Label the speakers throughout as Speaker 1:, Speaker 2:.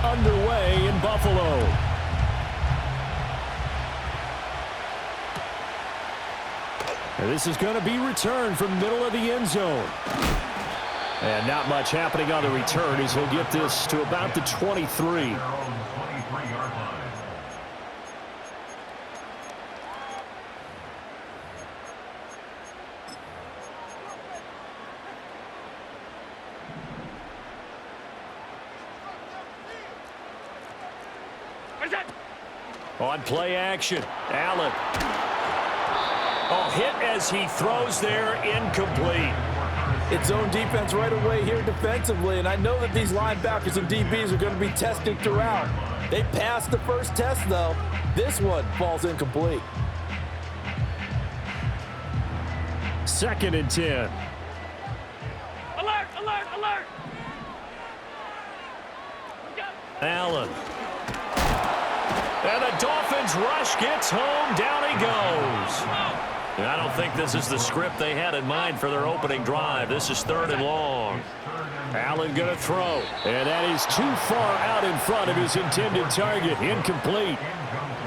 Speaker 1: underway in Buffalo. And this is going to be returned from the middle of the end zone. And not much happening on the return as he'll get this to about the 23. On play action, Allen. Oh, hit as he throws there, incomplete.
Speaker 2: It's zone defense right away here defensively, and I know that these linebackers and DBs are going to be tested throughout. They passed the first test, though. This one falls incomplete.
Speaker 1: 2nd and 10.
Speaker 3: Alert, alert, alert!
Speaker 1: Allen. And the Dolphins rush gets home. Down he goes. I don't think this is the script they had in mind for their opening drive. This is 3rd and long. Allen going to throw. And that is too far out in front of his intended target. Incomplete.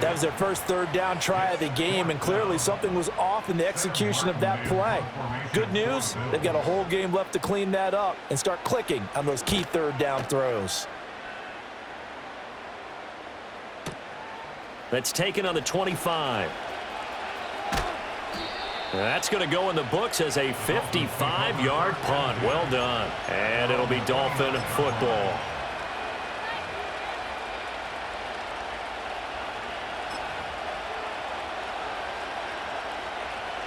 Speaker 2: That was their first 3rd down try of the game, and clearly something was off in the execution of that play. Good news, they've got a whole game left to clean that up and start clicking on those key 3rd down throws.
Speaker 1: That's taken on the 25. That's going to go in the books as a 55-yard punt. Well done. And it'll be Dolphin football.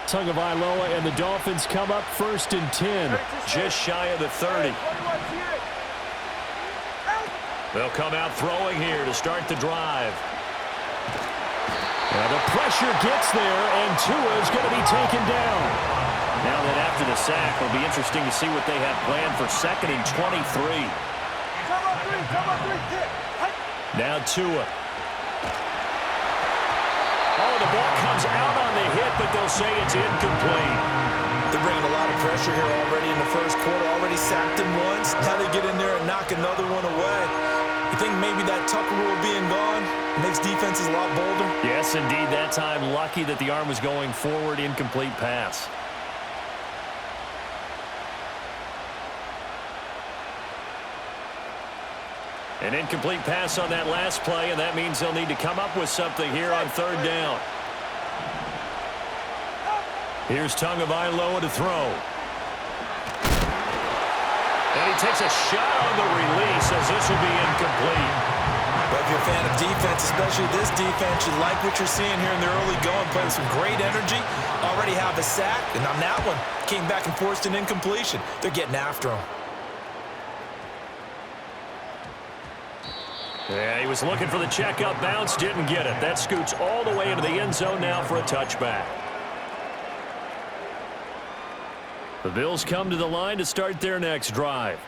Speaker 1: Tagovailoa and the Dolphins come up 1st and 10. Just shy of the 30. They'll come out throwing here to start the drive. Now the pressure gets there, and Tua is going to be taken down. Now that after the sack, it'll be interesting to see what they have planned for 2nd and 23. Now Tua. Oh, the ball comes out on the hit, but they'll say it's incomplete.
Speaker 2: They're bringing a lot of pressure here already in the first quarter. Already sacked him once. Now they get in there and knock another one away. You think maybe that Tucker rule being gone makes defenses a lot bolder?
Speaker 1: Yes, indeed. That time, lucky that the arm was going forward. Incomplete pass. An incomplete pass on that last play, and that means they'll need to come up with something here on 3rd down. Here's Tagovailoa to throw. And he takes a shot on the release as this will be incomplete.
Speaker 2: But if you're a fan of defense, especially this defense, you like what you're seeing here in the early going, playing some great energy, already have a sack, and on that one, came back and forced an incompletion. They're getting after him.
Speaker 1: Yeah, he was looking for the checkup bounce, didn't get it. That scoots all the way into the end zone now for a touchback. The Bills come to the line to start their next drive.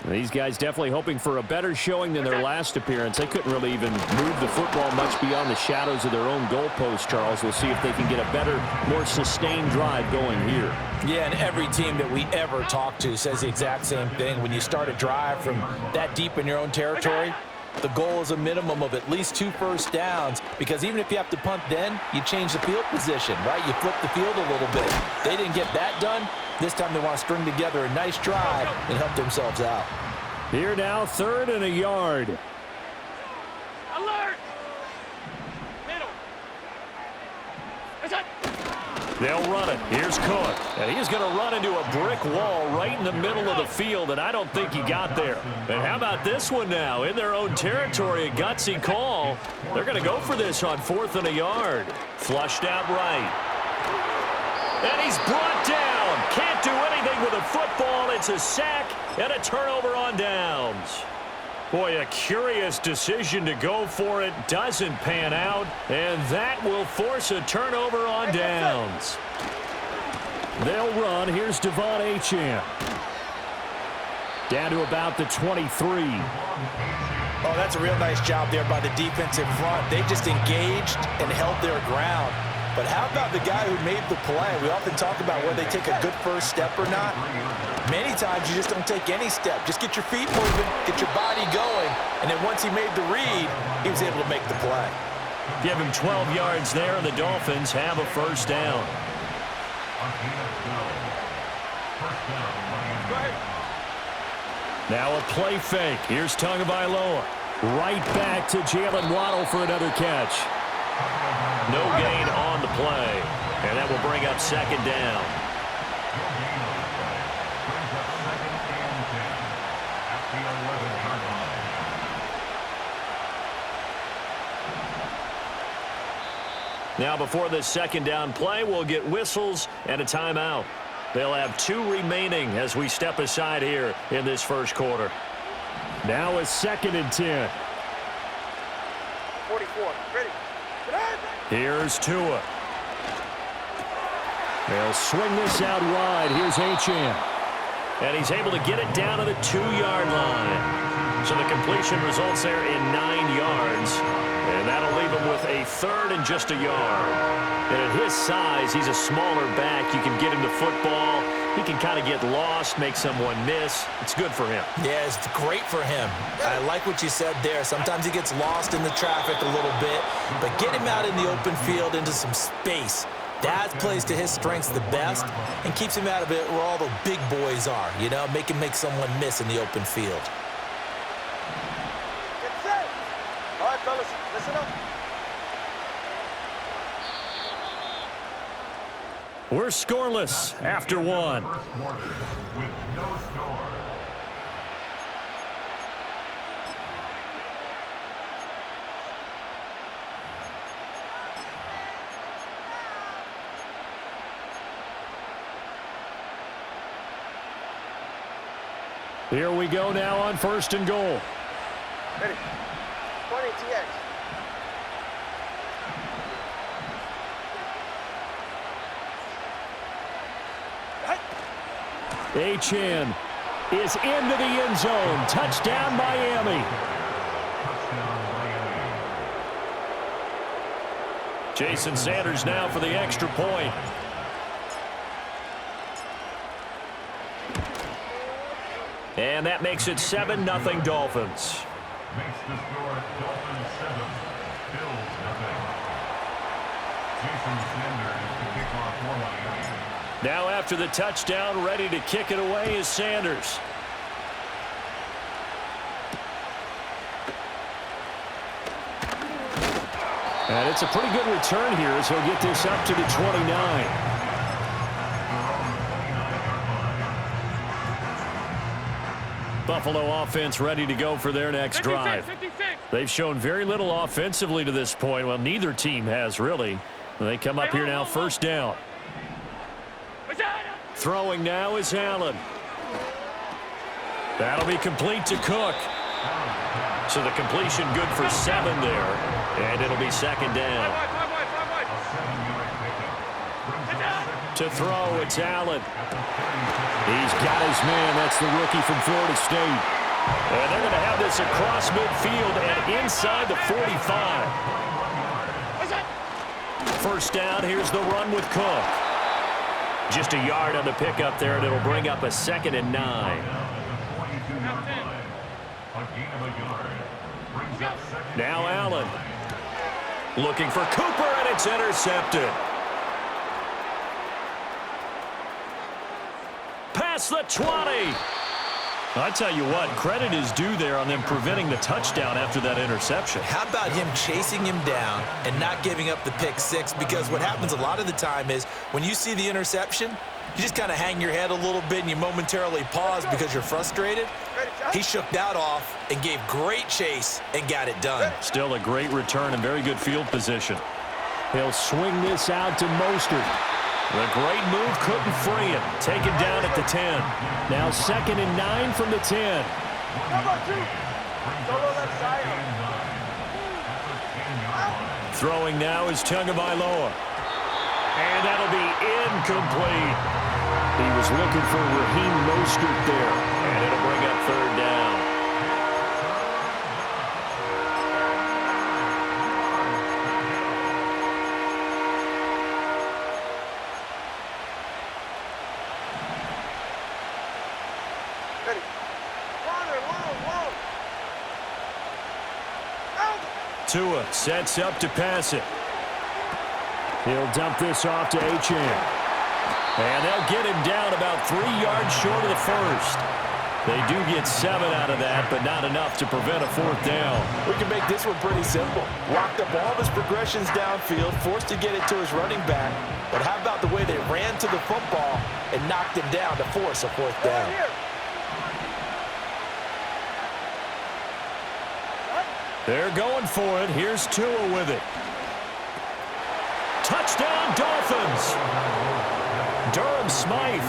Speaker 1: These guys definitely hoping for a better showing than their last appearance. They couldn't really even move the football much beyond the shadows of their own goalpost, Charles. We'll see if they can get a better, more sustained drive going here.
Speaker 2: Yeah, and every team that we ever talk to says the exact same thing. When you start a drive from that deep in your own territory, the goal is a minimum of at least 2 first downs, because even if you have to punt then, you change the field position, right? You flip the field a little bit. They didn't get that done. This time they want to string together a nice drive and help themselves out.
Speaker 1: Here now, 3rd and a yard.
Speaker 3: Alert! Middle.
Speaker 1: They'll run it. Here's Cook. And he's going to run into a brick wall right in the middle of the field, and I don't think he got there. And how about this one now? In their own territory, a gutsy call. They're going to go for this on 4th and a yard. Flushed out right. And he's brought down. Can't do anything with a football. It's a sack and a turnover on downs. Boy, a curious decision to go for it. Doesn't pan out. And that will force a turnover on downs. They'll run. Here's Devon Achane. Down to about the 23.
Speaker 2: Oh, that's a real nice job there by the defensive front. They just engaged and held their ground. But how about the guy who made the play? We often talk about whether they take a good first step or not. Many times you just don't take any step. Just get your feet moving, get your body going, and then once he made the read, he was able to make the play.
Speaker 1: Give him 12 yards there, and the Dolphins have a first down. Now a play fake. Here's Tagovailoa. Right back to Jalen Waddle for another catch. No gain on the play, and that will bring up second down. Now before this second down play, we'll get whistles and a timeout. They'll have 2 remaining as we step aside here in this first quarter. Now a 2nd and 10.
Speaker 3: 44. Ready.
Speaker 1: Here's Tua. They'll swing this out wide. Here's H2H. And he's able to get it down to the 2-yard line. So the completion results there in 9 yards. And that'll leave him with a 3rd and just a yard. And at his size, he's a smaller back. You can get him the football. He can kind of get lost, make someone miss. It's good for him.
Speaker 2: Yeah, it's great for him. I like what you said there. Sometimes he gets lost in the traffic a little bit, but get him out in the open field into some space. That plays to his strengths the best and keeps him out of it where all the big boys are, you know, make him make someone miss in the open field.
Speaker 3: Get set. All right, fellas, listen up.
Speaker 1: We're scoreless after 1. Here we go now on 1st and goal.
Speaker 3: Ready. 20 TX.
Speaker 1: H2H is into the end zone. Touchdown, Miami. Jason Sanders now for the extra point. And that makes it 7-0 Dolphins.
Speaker 4: Makes the score Dolphins 7, Bills 0. Jason Sanders to kick off for Miami.
Speaker 1: Now after the touchdown, ready to kick it away is Sanders. And it's a pretty good return here as he'll get this up to the 29. Buffalo offense ready to go for their next drive.
Speaker 3: 56.
Speaker 1: They've shown very little offensively to this point. Well, neither team has really. They come up here now, first down. Throwing now is Allen. That'll be complete to Cook. So the completion good for 7 there. And it'll be second down. To throw, it's Allen. He's got his man. That's the rookie from Florida State. And they're going to have this across midfield and inside the 45. First down, here's the run with Cook. Just a yard on the pickup there, and it'll bring up a 2nd and 9. Now Allen. Looking for Cooper, and it's intercepted. Past the 20. I tell you what, credit is due there on them preventing the touchdown after that interception.
Speaker 2: How about him chasing him down and not giving up the pick 6? Because what happens a lot of the time is when you see the interception, you just kind of hang your head a little bit and you momentarily pause because you're frustrated. He shook that off and gave great chase and got it done.
Speaker 1: Still a great return and very good field position. He'll swing this out to Mostert. The great move couldn't free him. Taken down at the 10. Now 2nd and 9 from the 10. Throwing now is Tagovailoa. And that'll be incomplete. He was looking for Raheem Mostert there. And it'll bring up 3rd down. Tua sets up to pass it. He'll dump this off to H. And they'll get him down about 3 yards short of the first. They do get 7 out of that, but not enough to prevent a 4th down.
Speaker 2: We can make this one pretty simple. Locked up all of his progressions downfield, forced to get it to his running back. But how about the way they ran to the football and knocked him down to force a 4th down?
Speaker 1: They're going for it. Here's Tua with it. Touchdown, Dolphins! Durham Smythe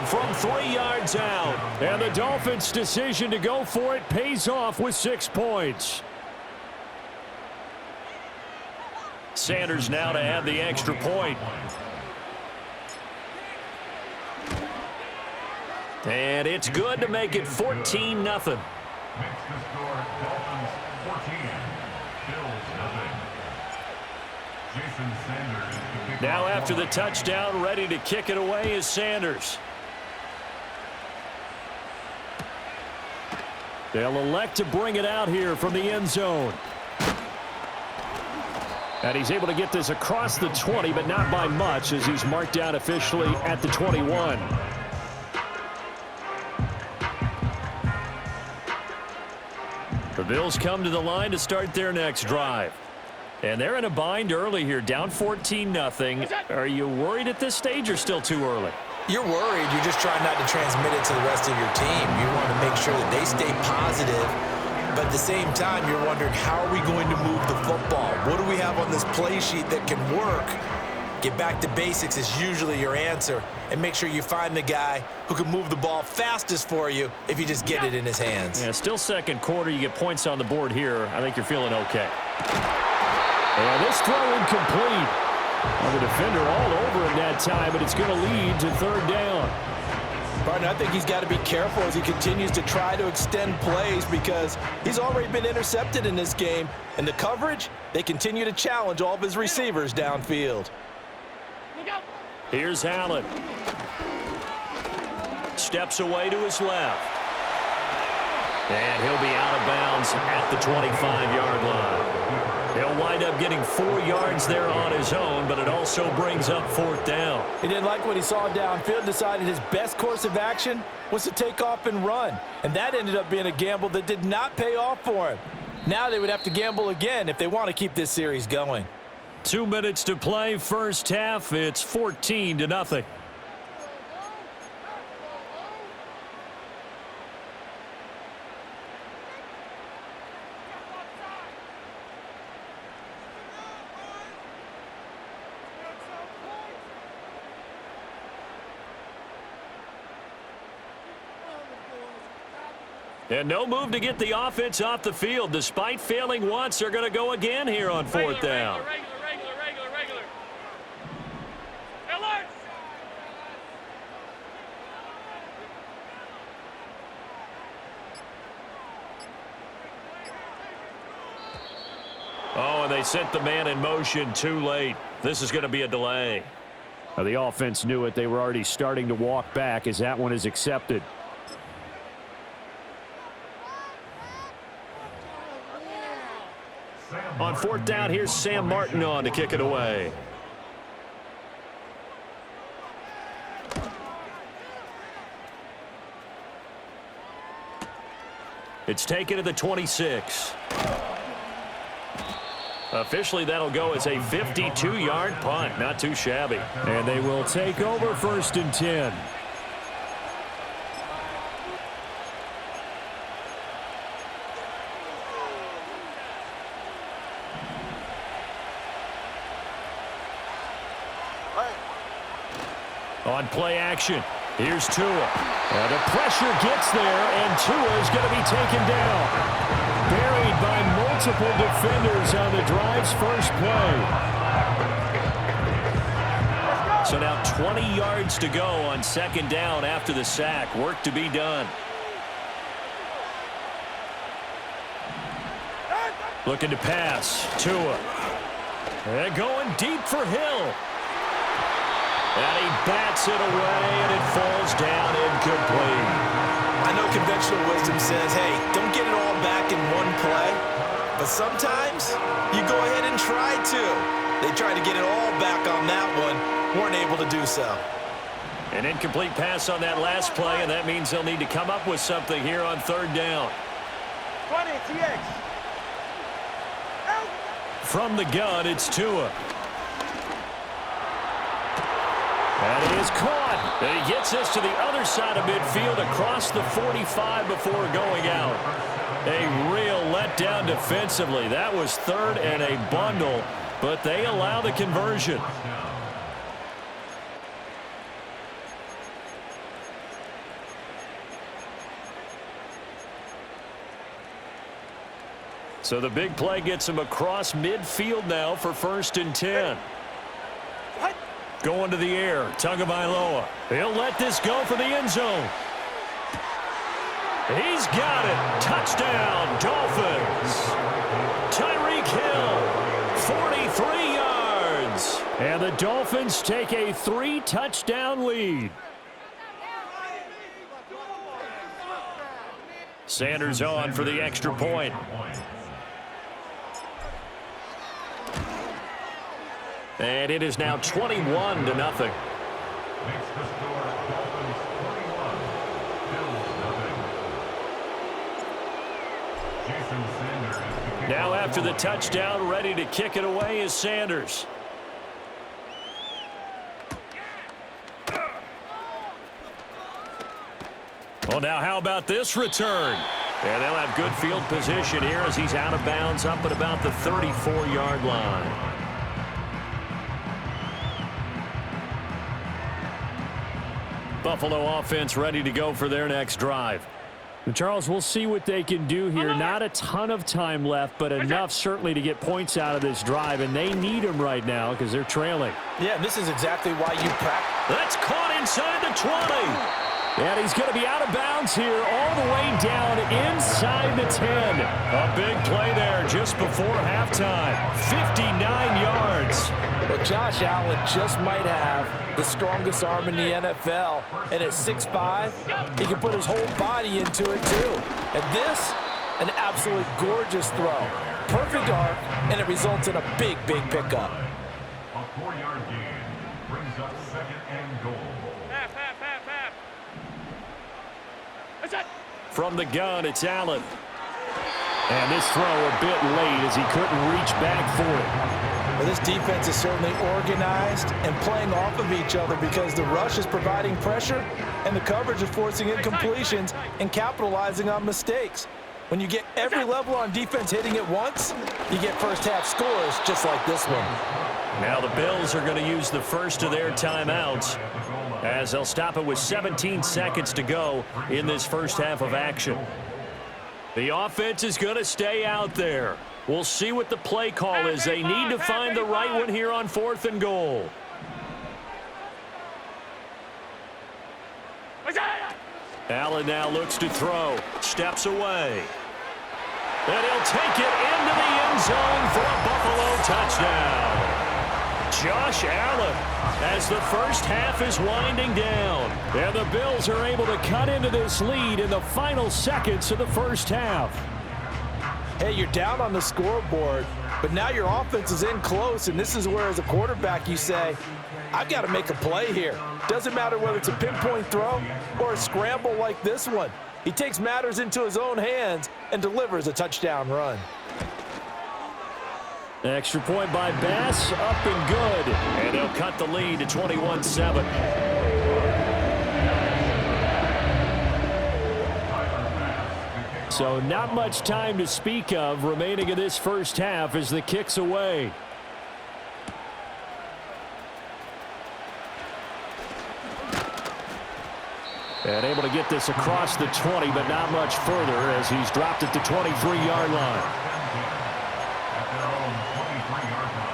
Speaker 1: from 3 yards out. And the Dolphins' decision to go for it pays off with 6 points. Sanders now to add the extra point. And it's good to make it 14-0.
Speaker 4: Makes the score Dolphins 14, Bills 0. Jason Sanders.
Speaker 1: Now after the touchdown, ready to kick it away is Sanders. They'll elect to bring it out here from the end zone. And he's able to get this across the 20, but not by much, as he's marked down officially at the 21. The Bills come to the line to start their next drive. And they're in a bind early here, down 14-0. Are you worried at this stage or still too early?
Speaker 2: You're worried. You're just trying not to transmit it to the rest of your team. You want to make sure that they stay positive. But at the same time, you're wondering, how are we going to move the football? What do we have on this play sheet that can work? Get back to basics is usually your answer. And make sure you find the guy who can move the ball fastest for you if you just get it in his hands.
Speaker 1: Yeah, still second quarter. You get points on the board here. I think you're feeling okay. And this throw incomplete. Well, the defender all over him that time, but it's going to lead to 3rd down.
Speaker 2: Partner, I think he's got to be careful as he continues to try to extend plays because he's already been intercepted in this game. And the coverage, they continue to challenge all of his receivers downfield.
Speaker 1: Here's Allen. Steps away to his left. And he'll be out of bounds at the 25-yard line. He'll wind up getting 4 yards there on his own, but it also brings up 4th down.
Speaker 2: He didn't like what he saw downfield, decided his best course of action was to take off and run. And that ended up being a gamble that did not pay off for him. Now they would have to gamble again if they want to keep this series going.
Speaker 1: 2 minutes to play, first half. It's 14-0. And no move to get the offense off the field. Despite failing once, they're going to go again here on 4th down.
Speaker 5: Regular. Alert!
Speaker 1: Oh, and they sent the man in motion too late. This is going to be a delay. Now, the offense knew it. They were already starting to walk back as that one is accepted. On 4th down, here's Sam Martin on to kick it away. It's taken to the 26. Officially, that'll go as a 52-yard punt. Not too shabby. And they will take over 1st and 10. On play action, here's Tua. And the pressure gets there, and Tua is going to be taken down. Buried by multiple defenders on the drive's first play. So now 20 yards to go on 2nd down after the sack. Work to be done. Looking to pass, Tua. And going deep for Hill. And he bats it away, and it falls down incomplete.
Speaker 2: I know conventional wisdom says, hey, don't get it all back in one play. But sometimes you go ahead and try to. They tried to get it all back on that one. Weren't able to do so.
Speaker 1: An incomplete pass on that last play, and that means they'll need to come up with something here on third down.
Speaker 3: 20 TX. Out.
Speaker 1: From the gun, it's Tua. And it is caught. And he gets this to the other side of midfield across the 45 before going out. A real letdown defensively. That was third and a bundle, but they allow the conversion. So the big play gets him across midfield now for 1st and 10. Going to the air, Tagovailoa. He'll let this go for the end zone. He's got it. Touchdown, Dolphins. Tyreek Hill, 43 yards. And the Dolphins take a 3-touchdown lead. Sanders on for the extra point. And it is now 21-0.
Speaker 4: Makes the score Dolphins 21, Bills 0. Jason Sanders is the kicker.
Speaker 1: Now after the touchdown, ready to kick it away is Sanders. Well, now how about this return? And they'll have good field position here as he's out of bounds up at about the 34-yard line. Buffalo offense ready to go for their next drive.
Speaker 5: Charles, we'll see what they can do here. Not a ton of time left, but enough certainly to get points out of this drive, and they need them right now because they're trailing.
Speaker 2: Yeah, this is exactly why you practice.
Speaker 1: That's caught inside the 20.
Speaker 5: And he's going to be out of bounds here all the way down inside the 10.
Speaker 1: A big play there just before halftime. 59 yards.
Speaker 2: But Josh Allen just might have the strongest arm in the NFL. And at 6'5", he can put his whole body into it too. And this, an absolutely gorgeous throw. Perfect arc, and it results in a big, big pickup.
Speaker 4: A 4-yard gain brings up 2nd and goal.
Speaker 1: From the gun, it's Allen. And this throw a bit late as he couldn't reach back for it.
Speaker 2: Well, this defense is certainly organized and playing off of each other because the rush is providing pressure and the coverage is forcing incompletions and capitalizing on mistakes. When you get every level on defense hitting at once, you get first-half scores just like this one.
Speaker 1: Now the Bills are going to use the first of their timeouts as they'll stop it with 17 seconds to go in this first half of action. The offense is going to stay out there. We'll see what the play call is. They need to find the right one here on 4th and goal. Allen now looks to throw. Steps away. And he'll take it into the end zone for a Buffalo touchdown. Josh Allen as the first half is winding down. And the Bills are able to cut into this lead in the final seconds of the first half.
Speaker 2: Hey, you're down on the scoreboard, but now your offense is in close, and this is where, as a quarterback, you say, I've got to make a play here. Doesn't matter whether it's a pinpoint throw or a scramble like this one. He takes matters into his own hands and delivers a touchdown run.
Speaker 5: Extra point by Bass, up and good.
Speaker 1: And they'll cut the lead to 21-7.
Speaker 5: So not much time to speak of remaining in this first half as the kick's away.
Speaker 1: And able to get this across the 20, but not much further as he's dropped at the 23-yard line.
Speaker 4: At their own 23-yard line.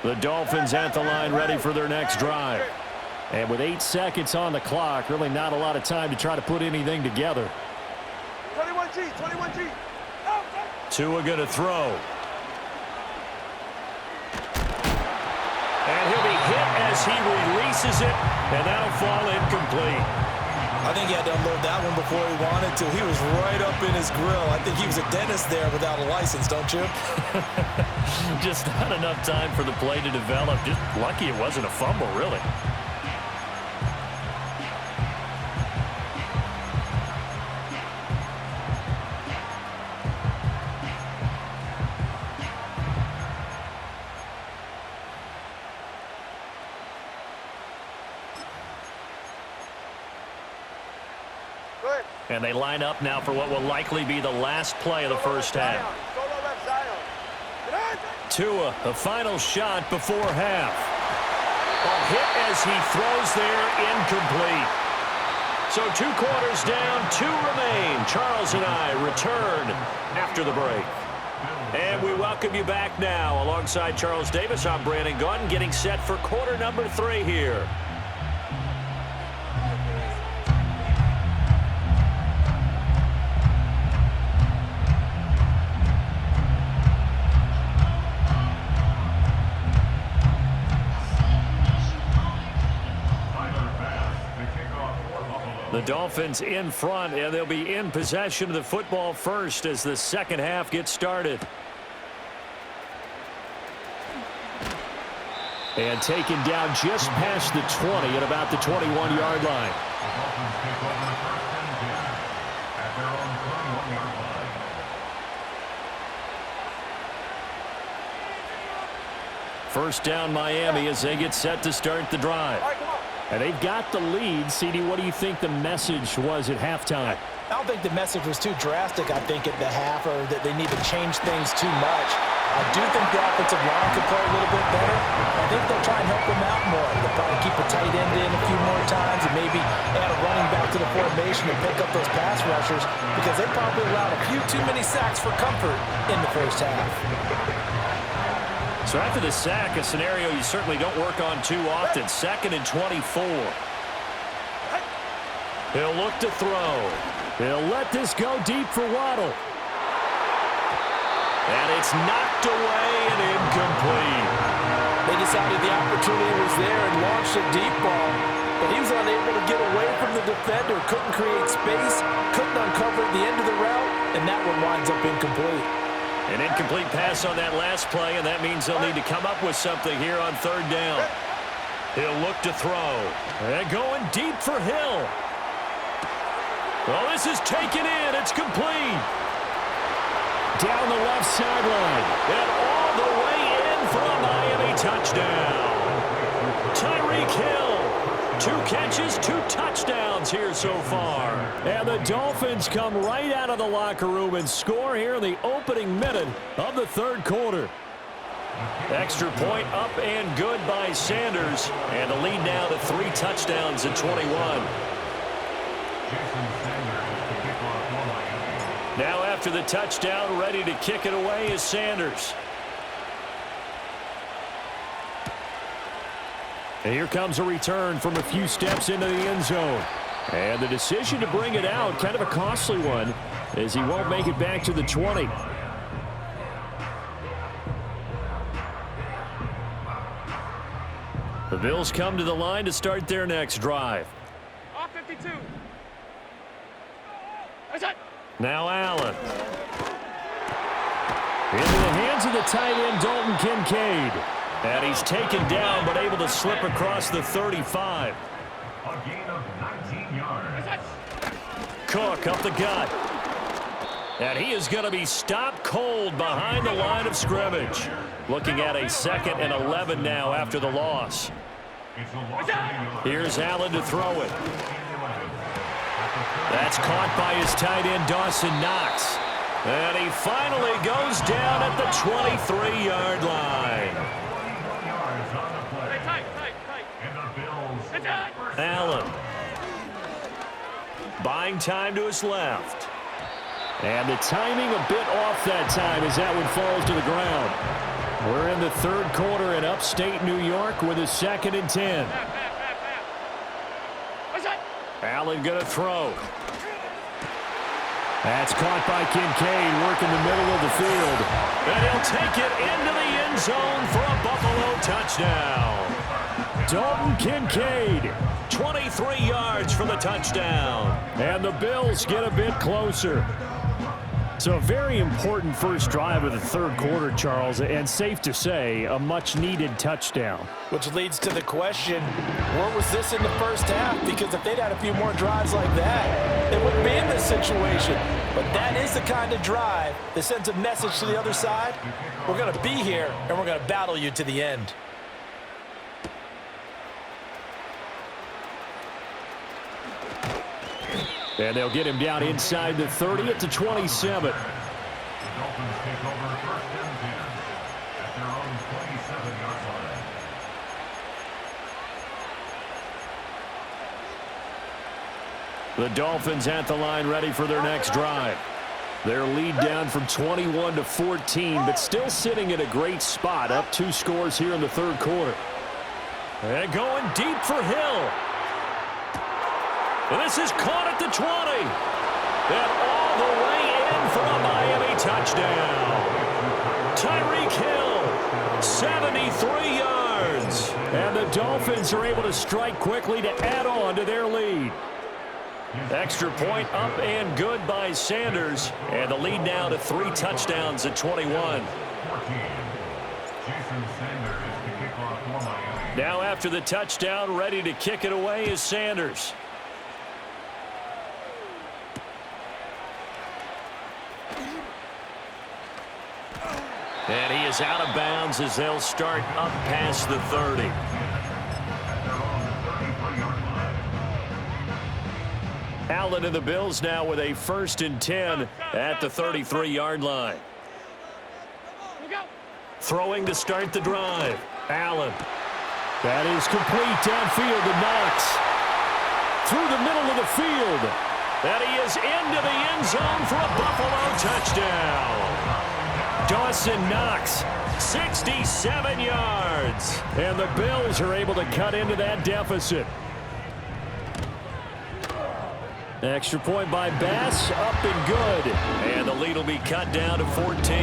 Speaker 1: The Dolphins at the line ready for their next drive.
Speaker 5: And with 8 seconds on the clock, really not a lot of time to try to put anything together.
Speaker 3: 21G, 21G. Out.
Speaker 1: Tua going to throw. And he'll be hit as he releases it, and that'll fall incomplete.
Speaker 2: I think he had to unload that one before he wanted to. He was right up in his grill. I think he was a dentist there without a license, don't you?
Speaker 1: Just not enough time for the play to develop. Just lucky it wasn't a fumble, really. And they line up now for what will likely be the last play of the first half. Tua, the final shot before half. A hit as he throws there, incomplete. So 2 quarters down, 2 remain. Charles and I return after the break. And we welcome you back now. Alongside Charles Davis, I'm Brandon Gunn, getting set for quarter number 3 here. The Dolphins in front, and they'll be in possession of the football first as the second half gets started. And taken down just past the 20 at about the 21-yard line.
Speaker 4: The Dolphins take over the first and 10 at their own 21-yard line.
Speaker 1: First down Miami as they get set to start the drive.
Speaker 5: And they've got the lead. CD, what do you think the message was at halftime?
Speaker 2: I don't think the message was too drastic, I think, at the half, or that they need to change things too much. I do think the offensive line could play a little bit better. I think they'll try and help them out more. They'll probably keep a tight end in a few more times and maybe add a running back to the formation and pick up those pass rushers because they probably allowed a few too many sacks for comfort in the first half.
Speaker 1: So after the sack, a scenario you certainly don't work on too often. 2nd and 24. He'll look to throw.
Speaker 5: He'll let this go deep for Waddle.
Speaker 1: And it's knocked away and incomplete.
Speaker 2: They decided the opportunity was there and launched a deep ball. But he was unable to get away from the defender. Couldn't create space. Couldn't uncover the end of the route. And that one winds up incomplete.
Speaker 1: An incomplete pass on that last play, and that means they'll need to come up with something here on 3rd down. He'll look to throw. And going deep for Hill. Well, this is taken in. It's complete.
Speaker 5: Down the left sideline.
Speaker 1: And all the way in for a Miami touchdown. Tyreek Hill. 2 catches, 2 touchdowns here so far.
Speaker 5: And the Dolphins come right out of the locker room and score here in the opening minute of the 3rd quarter.
Speaker 1: Extra point up and good by Sanders. And the lead now to 3 touchdowns at 21. Now after the touchdown, ready to kick it away is Sanders.
Speaker 5: And here comes a return from a few steps into the end zone. And the decision to bring it out, kind of a costly one, as he won't make it back to the 20.
Speaker 1: The Bills come to the line to start their next drive.
Speaker 3: Off 52.
Speaker 1: Now Allen.
Speaker 5: Into the hands of the tight end, Dalton Kincaid.
Speaker 1: And he's taken down, but able to slip across the 35.
Speaker 4: A gain of 19 yards.
Speaker 1: Cook up the gut. And he is going to be stopped cold behind the line of scrimmage. Looking at a 2nd and 11 now after the loss. Here's Allen to throw it. That's caught by his tight end, Dawson Knox. And he finally goes down at the 23-yard line. Allen. Buying time to his left.
Speaker 5: And the timing a bit off that time as that one falls to the ground. We're in the 3rd quarter in upstate New York with a 2nd and 10.
Speaker 1: Allen going to throw.
Speaker 5: That's caught by Kincaid, working the middle of the field.
Speaker 1: And he'll take it into the end zone for a Buffalo touchdown.
Speaker 5: Dalton Kincaid.
Speaker 1: 23 yards for the touchdown.
Speaker 5: And the Bills get a bit closer. So a very important first drive of the third quarter, Charles, and safe to say, a much-needed touchdown.
Speaker 2: Which leads to the question, where was this in the first half? Because if they'd had a few more drives like that, they wouldn't be in this situation. But that is the kind of drive that sends a message to the other side. We're going to be here, and we're going to battle you to the end.
Speaker 5: And they'll get him down inside the 30 at the 27.
Speaker 4: The Dolphins take over first and 10 at their own 27-yard line.
Speaker 5: The Dolphins at the line ready for their next drive. Their lead down from 21 to 14, but still sitting at a great spot, up 2 scores here in the third quarter.
Speaker 1: And going deep for Hill. And this is caught at the 20. And all the way in for a Miami touchdown. Tyreek Hill, 73 yards.
Speaker 5: And the Dolphins are able to strike quickly to add on to their lead.
Speaker 1: Extra point up and good by Sanders. And the lead now to 3 touchdowns at 21.
Speaker 4: 14. Jason Sanders to kick off for Miami.
Speaker 1: Now after the touchdown, ready to kick it away is Sanders. And he is out of bounds as they'll start up past the 30. Allen and the Bills now with a 1st and 10 at the 33-yard line. Throwing to start the drive. Allen.
Speaker 5: That is complete downfield to Knox. Through the middle of the field.
Speaker 1: And he is into the end zone for a Buffalo touchdown. Dawson Knox, 67 yards.
Speaker 5: And the Bills are able to cut into that deficit. Extra point by Bass, up and good.
Speaker 1: And the lead will be cut down to 14.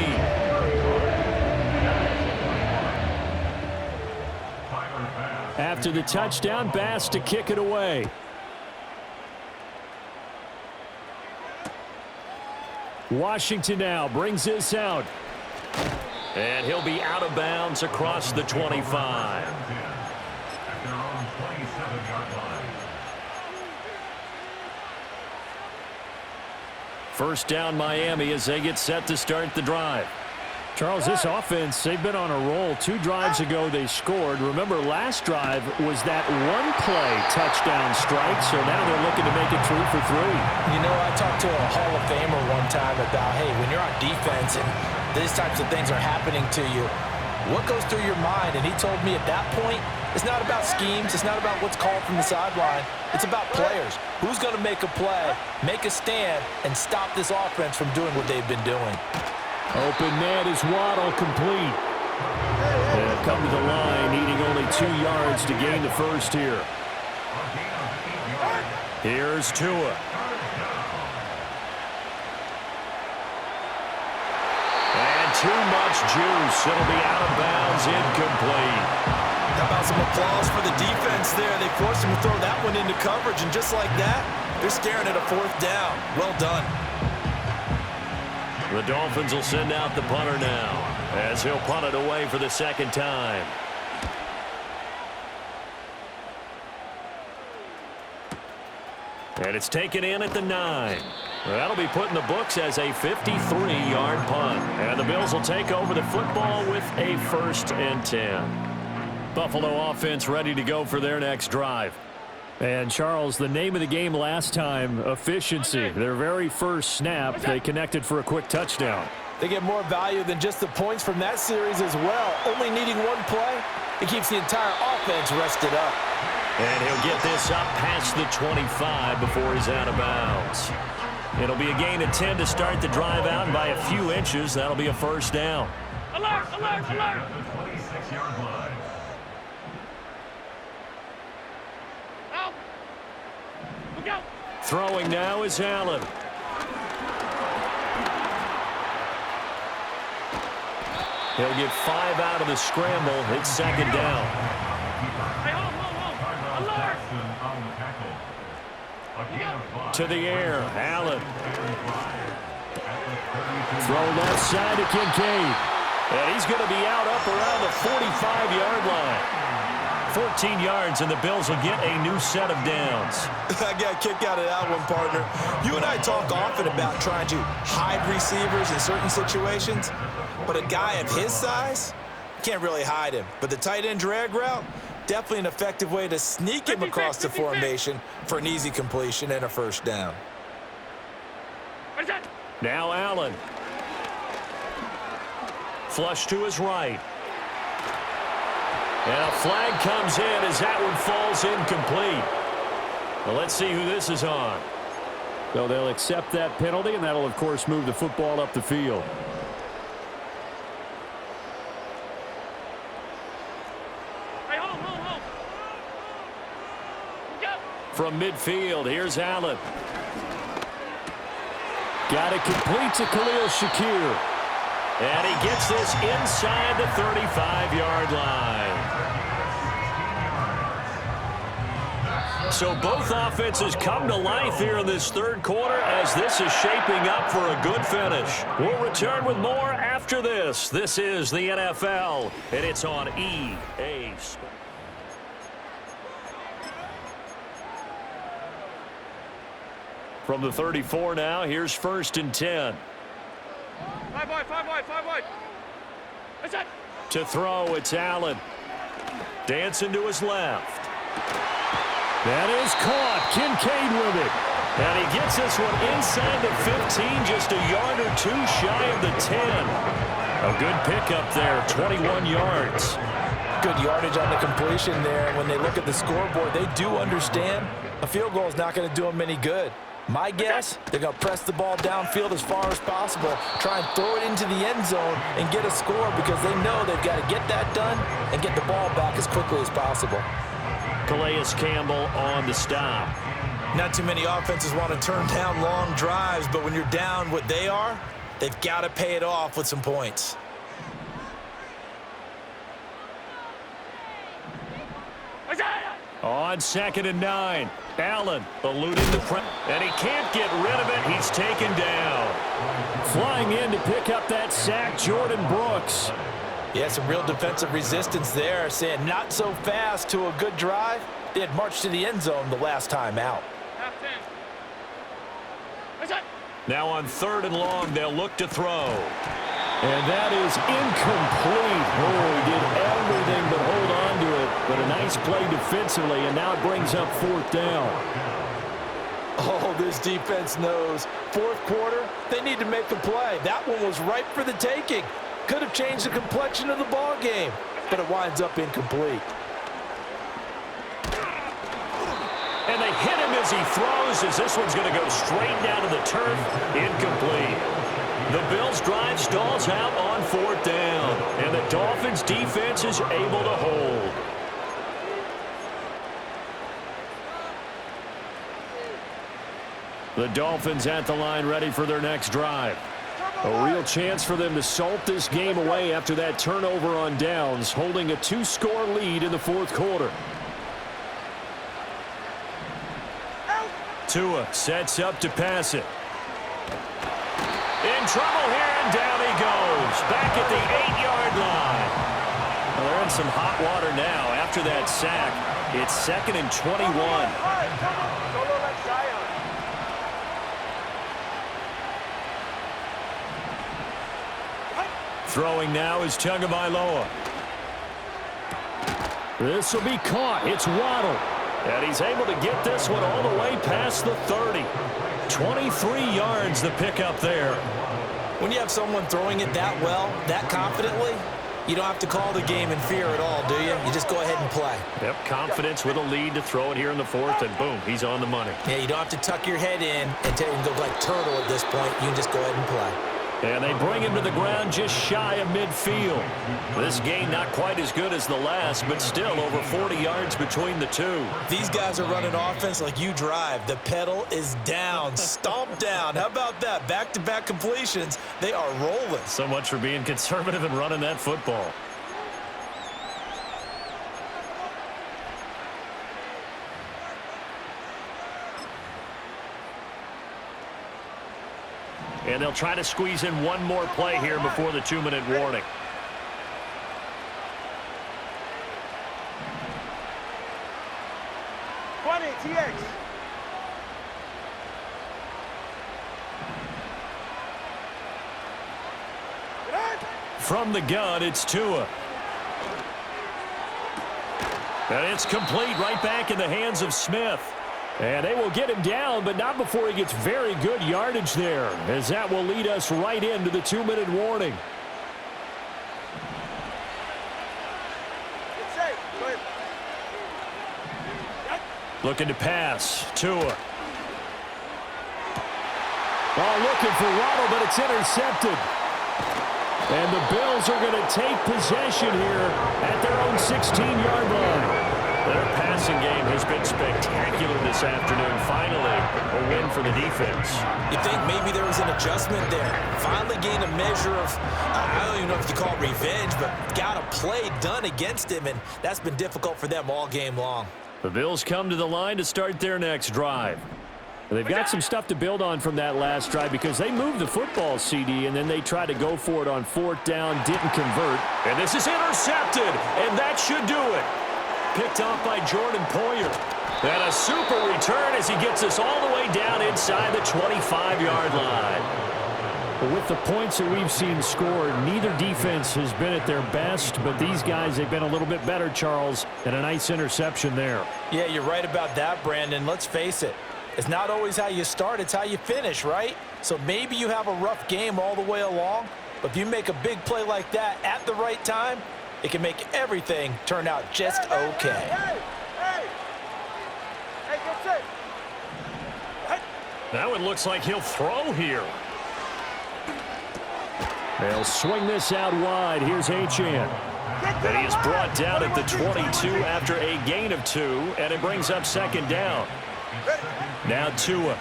Speaker 5: After the touchdown, Bass to kick it away. Washington now brings this out.
Speaker 1: And he'll be out of bounds across the 25. First down Miami as they get set to start the drive.
Speaker 5: Charles, this offense, they've been on a roll. 2 drives ago they scored. Remember, last drive was that one-play touchdown strike, so now they're looking to make it 3 for 3.
Speaker 2: You know, I talked to a Hall of Famer one time about, hey, when you're on defense and these types of things are happening to you, what goes through your mind? And he told me at that point, it's not about schemes. It's not about what's called from the sideline. It's about players. Who's going to make a play, make a stand, and stop this offense from doing what they've been doing?
Speaker 5: Open net is Waddle complete. They'll come to the line, needing only 2 yards to gain the first here.
Speaker 1: Here's Tua. And too much juice. It'll be out of bounds, incomplete.
Speaker 2: How about some applause for the defense there? They forced him to throw that one into coverage, and just like that, they're staring at a 4th down. Well done.
Speaker 1: The Dolphins will send out the punter now as he'll punt it away for the 2nd time. And it's taken in at the 9. That'll be put in the books as a 53-yard punt. And the Bills will take over the football with a 1st and 10. Buffalo offense ready to go for their next drive.
Speaker 5: And, Charles, the name of the game last time, efficiency. Their very first snap, they connected for a quick touchdown.
Speaker 2: They get more value than just the points from that series as well. Only needing 1 play, it keeps the entire offense rested up.
Speaker 1: And he'll get this up past the 25 before he's out of bounds. It'll be a gain of 10 to start the drive out, and by a few inches, that'll be a 1st down.
Speaker 3: Alert, alert, alert!
Speaker 4: At the 26-yard line.
Speaker 3: Out! Look out!
Speaker 1: Throwing now is Allen. He'll get 5 out of the scramble. It's second down.
Speaker 3: Hey, hold. Alert!
Speaker 1: To the air, Allen. Throw left side to Kincaid. And he's going to be out up around the 45-yard line. 14 yards, and the Bills will get a new set of downs.
Speaker 2: I got a kick out of that one, partner. You and I talk often about trying to hide receivers in certain situations, but a guy of his size, can't really hide him. But the tight end drag route, definitely an effective way to sneak him across the formation for an easy completion and a first down.
Speaker 1: Now Allen. Flush to his right. And a flag comes in as that one falls incomplete. Well, let's see who this is on.
Speaker 5: So they'll accept that penalty, and that'll, of course, move the football up the field.
Speaker 3: Hey, hold. Go.
Speaker 1: From midfield, here's Allen. Got it complete to Khalil Shakir. And he gets this inside the 35-yard line. So both offenses come to life here in this third quarter as this is shaping up for a good finish. We'll return with more after this. This is the NFL, and it's on EA Sports. From the 34 now, here's 1st and 10.
Speaker 3: 5 wide. That's it.
Speaker 1: To throw, it's Allen. Dancing to his left. That is caught. Kincaid with it. And he gets this one inside the 15, just a yard or two shy of the 10. A good pickup there, 21 yards.
Speaker 2: Good yardage on the completion there. And when they look at the scoreboard, they do understand a field goal is not going to do them any good. My guess, they're going to press the ball downfield as far as possible, try and throw it into the end zone and get a score because they know they've got to get that done and get the ball back as quickly as possible.
Speaker 1: Calais Campbell on the stop.
Speaker 2: Not too many offenses want to turn down long drives, but when you're down what they are, they've got to pay it off with some points.
Speaker 1: On 2nd and 9, Allen eluding the press, and he can't get rid of it. He's taken down. Flying in to pick up that sack, Jordan Brooks.
Speaker 2: Yeah, some real defensive resistance there, saying not so fast to a good drive. They had marched to the end zone the last time out.
Speaker 1: Now on 3rd and long, they'll look to throw. And that is incomplete. Oh, he did everything but hold on to it. But a nice play defensively, and now it brings up 4th down.
Speaker 2: Oh, this defense knows. 4th quarter, they need to make a play. That one was ripe for the taking. Could have changed the complexion of the ball game, but it winds up incomplete.
Speaker 1: And they hit him as he throws, as this one's going to go straight down to the turf. Incomplete. The Bills' drive stalls out on 4th down, and the Dolphins' defense is able to hold. The Dolphins at the line ready for their next drive. A real chance for them to salt this game away after that turnover on downs, holding a 2-score lead in the 4th quarter. Tua sets up to pass it. In trouble here, and down he goes. Back at the 8-yard line. Well, they're in some hot water now after that sack. It's 2nd and 21. Throwing now is Tagovailoa. This will be caught. It's Waddle. And he's able to get this one all the way past the 30. 23 yards the pickup there.
Speaker 2: When you have someone throwing it that well, that confidently, you don't have to call the game in fear at all, do you? You just go ahead and play.
Speaker 1: Yep, confidence with a lead to throw it here in the 4th, and boom, he's on the money.
Speaker 2: Yeah, you don't have to tuck your head in and go like turtle at this point. You can just go ahead and play.
Speaker 1: And they bring him to the ground just shy of midfield. This gain not quite as good as the last, but still over 40 yards between the two.
Speaker 2: These guys are running offense like you drive. The pedal is down, stomp down. How about that? Back-to-back completions. They are rolling.
Speaker 1: So much for being conservative and running that football. And they'll try to squeeze in one more play here before the 2-minute warning. From the gun, it's Tua. And it's complete right back in the hands of Smith. And they will get him down, but not before he gets very good yardage there, as that will lead us right into the 2-minute warning. Looking to pass. Tua. Ball looking for Waddle, but it's intercepted. And the Bills are going to take possession here at their own 16-yard line. Their passing game has been spectacular this afternoon. Finally, a win for the defense.
Speaker 2: You think maybe there was an adjustment there. Finally gained a measure of, I don't even know if you call it revenge, but got a play done against him, and that's been difficult for them all game long.
Speaker 1: The Bills come to the line to start their next drive. They've got some stuff to build on from that last drive because they moved the football, CD, and then they tried to go for it on 4th down, didn't convert. And this is intercepted, and that should do it. Picked off by Jordan Poyer. And a super return as he gets us all the way down inside the 25-yard line.
Speaker 5: But with the points that we've seen scored, neither defense has been at their best, but these guys, they've been a little bit better, Charles, and a nice interception there.
Speaker 2: Yeah, you're right about that, Brandon. Let's face it. It's not always how you start, it's how you finish, right? So maybe you have a rough game all the way along, but if you make a big play like that at the right time, it can make everything turn out just okay.
Speaker 1: Now it looks like he'll throw here.
Speaker 5: They'll swing this out wide. Here's H.N.
Speaker 1: And he is brought down at the 22 after a gain of 2, and it brings up 2nd down. Now Tua.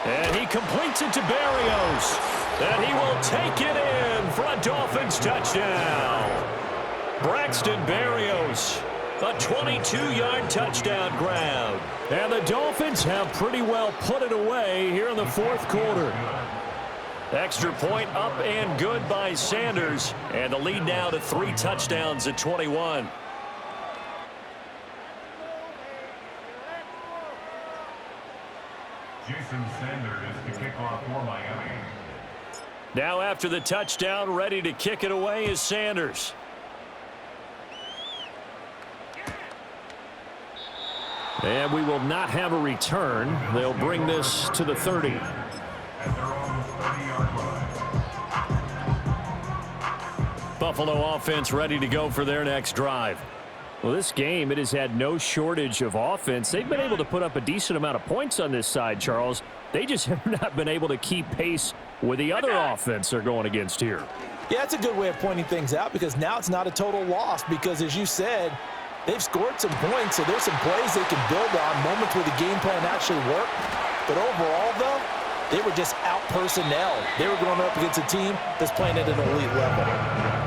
Speaker 1: And he completes it to Berrios. And he will take it in for a Dolphins touchdown. Braxton Berrios, a 22-yard touchdown grab.
Speaker 5: And the Dolphins have pretty well put it away here in the 4th quarter.
Speaker 1: Extra point up and good by Sanders. And the lead now to 3 touchdowns at 21.
Speaker 4: Jason Sanders to kick off for Miami.
Speaker 1: Now after the touchdown, ready to kick it away is Sanders.
Speaker 5: And we will not have a return. They'll bring this to the 30.
Speaker 4: At their own 30-yard line.
Speaker 1: Buffalo offense ready to go for their next drive.
Speaker 5: Well, this game, it has had no shortage of offense. They've been able to put up a decent amount of points on this side, Charles. They just have not been able to keep pace with the other offense they're going against here.
Speaker 2: Yeah, that's a good way of pointing things out because now it's not a total loss because, as you said, they've scored some points, so there's some plays they can build on, moments where the game plan actually worked. But overall, though, they were just out-personnel. They were going up against a team that's playing at an elite level.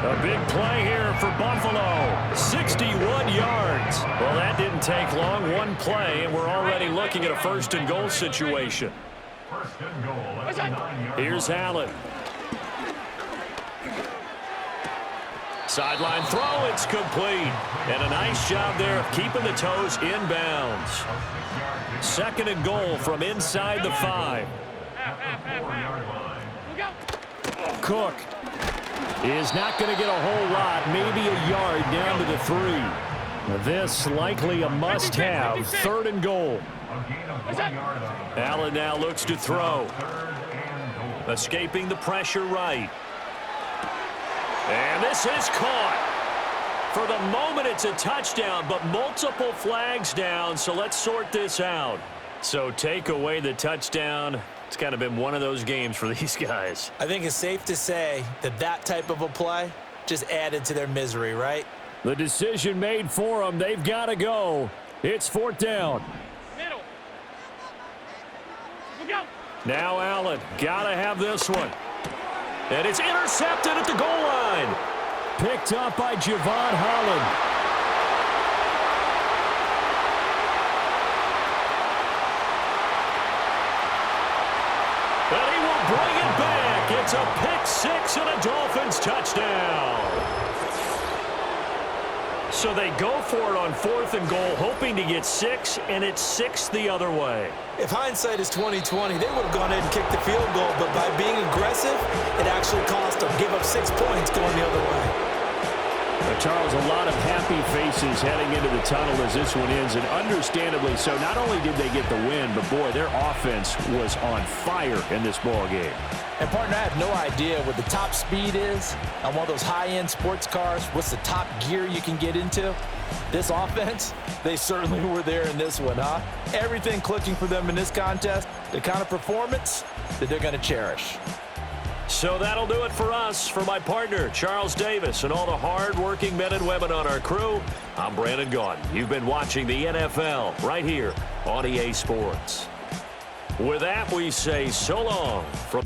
Speaker 1: A big play here for Buffalo. 61 yards. Well, that didn't take long. One play, and we're already looking at a 1st and goal situation.
Speaker 4: 1st and goal at the 9-yard
Speaker 1: Here's Allen. Sideline throw, it's complete. And a nice job there of keeping the toes inbounds. 2nd and goal from inside the 5. Cook is not going to get a whole lot, maybe a yard down to the 3. This likely a must-have, 3rd and goal. Allen now looks to throw. Escaping the pressure right. And this is caught. For the moment, it's a touchdown, but multiple flags down, so let's sort this out. So take away the touchdown, It's kind of been one of those games for these guys.
Speaker 2: I think it's safe to say that that type of a play just added to their misery, right?
Speaker 5: The decision made for them. They've got to go. It's 4th down.
Speaker 3: Middle. Go.
Speaker 1: Now Allen, got to have this one. And it's intercepted at the goal line.
Speaker 5: Picked up by Javon Holland.
Speaker 1: And he will bring it back. It's a pick six and a Dolphins touchdown. So they go for it on 4th and goal, hoping to get 6, and it's 6 the other way.
Speaker 2: If hindsight is 20/20, they would have gone ahead and kicked the field goal, but by being aggressive, it actually cost them. Give up 6 points going the other way.
Speaker 5: Charles, a lot of happy faces heading into the tunnel as this one ends, and understandably so. Not only did they get the win, but boy, their offense was on fire in this ball game.
Speaker 2: And partner, I have no idea what the top speed is on one of those high-end sports cars. What's the top gear you can get into? This offense, they certainly were there in this one, huh? Everything clicking for them in this contest, the kind of performance that they're going to cherish.
Speaker 1: So that'll do it for us. For my partner, Charles Davis, and all the hard-working men and women on our crew, I'm Brandon Gaudin. You've been watching the NFL right here on EA Sports. With that, we say so long from...